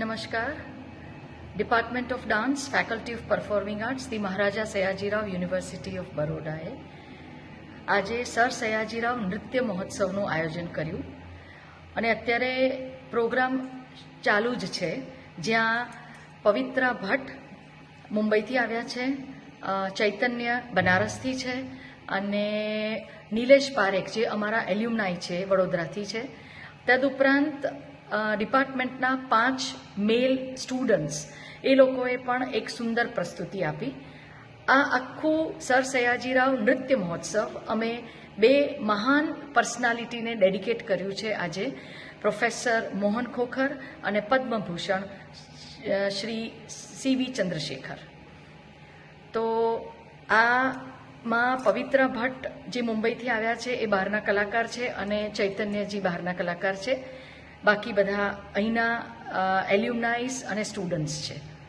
નમસ્કાર. Department of dance, faculty of performing arts, the Maharaja Sayajirao university of બરોડાએ આજે sir Sayajirao નૃત્ય મહોત્સવનું આયોજન કર્યું અને અત્યારે પ્રોગ્રામ ચાલુ જ છે, જ્યાં પવિત્રા ભટ્ટ મુંબઈથી આવ્યા છે, ચૈતન્ય બનારસથી છે અને નિલેશ પારેખ જે અમારા એલ્યુમનાઈ છે વડોદરાથી છે. તદુપરાંત ડિપાર્ટમેન્ટના 5 મેલ સ્ટુડન્ટ્સ એ લોકોએ પણ એક સુંદર પ્રસ્તુતિ આપી. આ આખું સર સયાજીરાવ નૃત્ય મહોત્સવ અમે 2 મહાન પર્સનાલિટીને ડેડિકેટ કર્યું છે આજે, પ્રોફેસર મોહન ખોખર અને પદ્મભૂષણ શ્રી સીવી ચંદ્રશેખર. તો આમાં પવિત્રા ભટ્ટ જે મુંબઈથી આવ્યા છે એ બહારના કલાકાર છે અને ચૈતન્યજી બહારના કલાકાર છે. બાકી બધા અહીંના એલ્યુમનાઇઝ અને સ્ટુડન્ટ્સ છે.